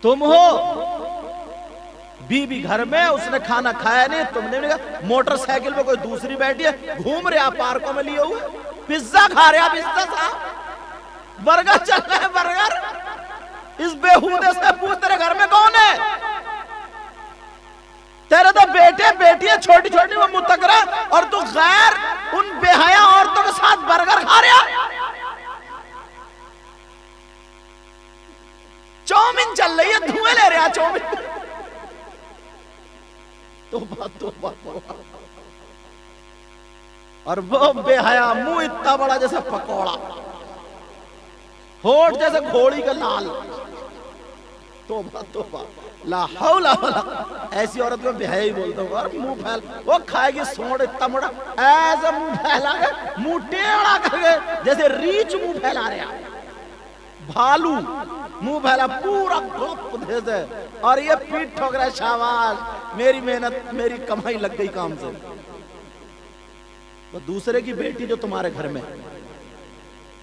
تم ہو بیوی گھر میں، اس نے کھانا کھایا نہیں، تم نے کہا موٹر سائیکل پہ کوئی دوسری بیٹھی ہے، گھوم رہے آپ پارکوں میں لیے ہوئے، پیزا کھا رہے آپ، پیزا صاحب برگر چل رہا ہے، برگر، اس بےہودے سے پوچھ تیرے گھر میں کون ہے؟ تیرے تو بیٹے بیٹیاں چھوٹی چھوٹی وہ متکرہ، اور تو غیر ان بے حیا عورتوں کے ساتھ برگر کھا رہا، چومن چل رہی ہے، دھوئے لے رہا چومن، توبہ توبہ توبہ، اور وہ بے حیا منہ اتنا بڑا جیسے پکوڑا، ہونٹ جیسے گھوڑی کا لال، توبہ توبہ لا حول ولا، ایسی عورت کو بے حیا ہی بولتا ہوں، اور منہ پھیل، وہ کھائے گی سونڈ اتنا بڑا، ایسا منہ پھیلا ہے، منہ ٹیڑھا کر کے جیسے ریچھ منہ پھیلا رہا، بھالو منہ پھیلا پورا گپ دے دے، اور یہ پیٹ ٹھوک رہا ہے، شاباش میری محنت میری کمائی لگ گئی کام سے۔ وہ دوسرے کی بیٹی جو تمہارے گھر میں،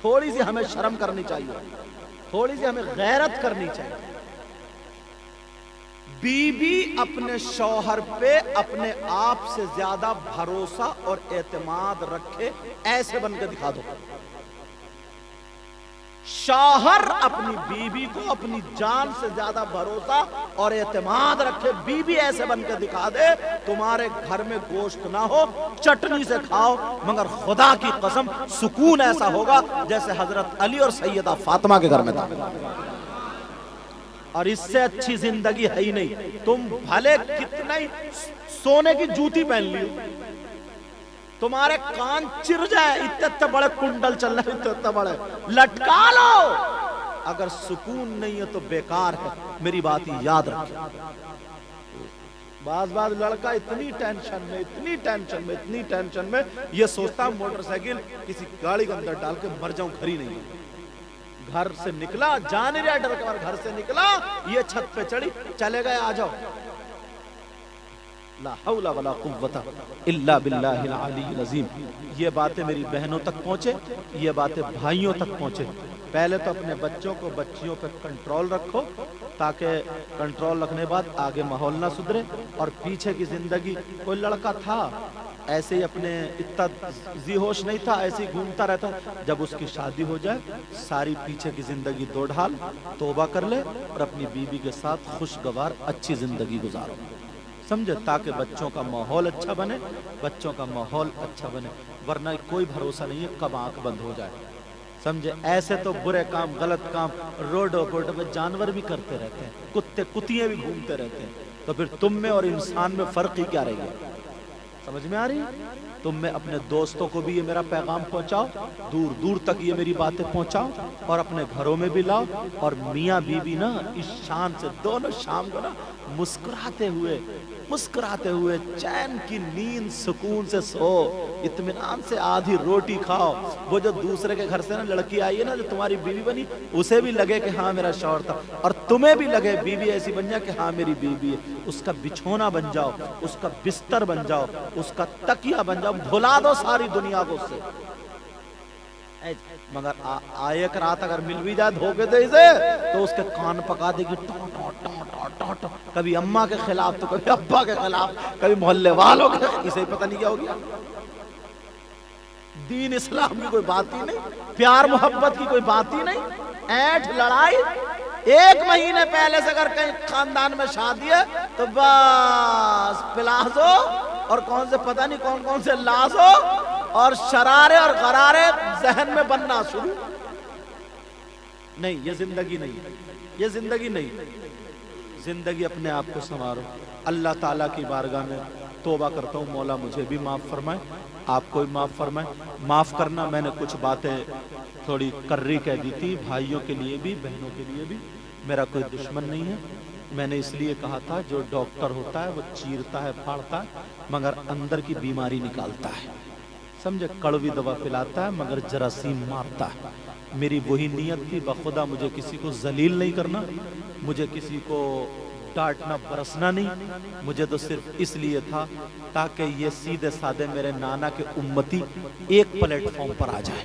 تھوڑی سی ہمیں شرم کرنی چاہیے، تھوڑی سی ہمیں غیرت کرنی چاہیے۔ بیوی اپنے شوہر پہ اپنے آپ سے زیادہ بھروسہ اور اعتماد رکھے، ایسے بن کے دکھا دو۔ شوہر اپنی بیوی کو اپنی جان سے زیادہ بھروسہ اور اعتماد رکھے، بیوی ایسے بن کے دکھا دے، تمہارے گھر میں گوشت نہ ہو، چٹنی سے کھاؤ، مگر خدا کی قسم سکون ایسا ہوگا جیسے حضرت علی اور سیدہ فاطمہ کے گھر میں تھا، اور اس سے اچھی زندگی ہے ہی نہیں۔ تم بھلے کتنا ہی سونے کی جوتی پہن لیو، تمہارے کان چر جائے، اتنے بڑے کنڈل چل رہے، اتنے بڑے لٹکا لو، اگر سکون نہیں ہے تو بیکار ہے، میری بات یاد رکھیں۔ بعض لڑکا اتنی ٹینشن میں یہ سوچتا موٹر سائیکل کسی گاڑی کے اندر ڈال کے مر جاؤں، گھر ہی نہیں ہے، گھر سے نکلا جان رہا ڈر کے، گھر سے نکلا یہ چھت پہ چڑھی، چلے گئے آ جاؤ، لا حول ولا قوت الا باللہ العلی العظیم۔ یہ باتیں میری بہنوں تک پہنچے، یہ باتیں بھائیوں تک پہنچے۔ پہلے تو اپنے بچوں کو بچیوں پہ کنٹرول رکھو، تاکہ کنٹرول رکھنے بعد آگے ماحول نہ سدھرے، اور پیچھے کی زندگی، کوئی لڑکا تھا ایسے ہی اپنے اتنا ذی ہوش نہیں تھا، ایسے ہی گھومتا رہتا، جب اس کی شادی ہو جائے ساری پیچھے کی زندگی دو ڈھال، توبہ کر لے اور اپنی بیوی کے ساتھ خوشگوار اچھی زندگی گزارو، سمجھے، تاکہ بچوں کا ماحول اچھا بنے، بچوں کا ماحول اچھا بنے، ورنہ کوئی بھروسہ نہیں ہے کب آنکھ بند ہو جائے، سمجھے۔ ایسے تو برے کام، غلط کام روڈوں پہ جانور بھی کرتے رہتے ہیں، کتے کتیاں بھی گھومتے رہتے ہیں، تو پھر تم میں اور انسان میں فرق ہی کیا رہ گیا؟ سمجھ میں آ رہی؟ تم میں اپنے دوستوں کو بھی یہ میرا پیغام پہنچاؤ، دور دور تک یہ میری باتیں پہنچاؤ، اور اپنے گھروں میں بھی لاؤ، اور میاں بیوی نا اس شان سے دونوں شام کو نا مسکراتے ہوئے چین کی نیند سکون سے سو، اطمینان سے آدھی روٹی کھاؤ۔ وہ جو دوسرے کے گھر سے نا لڑکی آئی ہے نا، جو تمہاری بیوی بنی، اسے بھی لگے کہ ہاں میرا شوہر تھا، اور تمہیں بھی لگے بیوی ایسی بن جائے کہ ہاں میری بیوی ہے، اس کا بچھونا بن جاؤ، اس کا بستر بن جاؤ، اس کا تکیہ بن جاؤ، بھلا دو ساری دنیا کو اس سے۔ مگر آئے ایک رات اگر مل بھی جائے دھوکے دے سے، تو اس کے کان پکا دے گی، کبھی اماں کے خلاف تو کبھی ابا کے خلاف، کبھی محلے والوں کے، اسے پتہ نہیں کیا ہو گیا۔ دین اسلام کی کوئی بات ہی نہیں، پیار محبت کی کوئی بات ہی نہیں، اینٹ لڑائی۔ ایک مہینے پہلے سے اگر کہیں خاندان میں شادی ہے تو بس پلازو اور کون سے پتہ نہیں کون سے لازو اور شرارے اور غرارے ذہن میں بننا شروع۔ نہیں، یہ زندگی نہیں، یہ زندگی نہیں۔ زندگی اپنے آپ کو سنوارو۔ اللہ تعالیٰ کی بارگاہ میں توبہ کرتا ہوں، مولا مجھے بھی معاف فرمائے، آپ کو بھی معاف فرمائے۔ معاف کرنا، میں نے کچھ باتیں تھوڑی کرری کہہ دی تھی، بھائیوں کے لیے بھی بہنوں کے لیے بھی۔ میرا کوئی دشمن نہیں ہے، میں نے اس لیے کہا تھا جو ڈاکٹر ہوتا ہے وہ چیرتا ہے، پھاڑتا ہے، مگر اندر کی بیماری نکالتا ہے، سمجھے، کڑوی دوا پلاتا ہے مگر جراثیم مارتا ہے۔ میری وہی نیت تھی، بخدا مجھے کسی کو ذلیل نہیں کرنا، مجھے کسی کو ڈانٹنا برسنا نہیں، مجھے تو صرف اس لیے تھا تاکہ یہ سیدھے سادے میرے نانا کے امتی ایک پلیٹ فارم پر آ جائے۔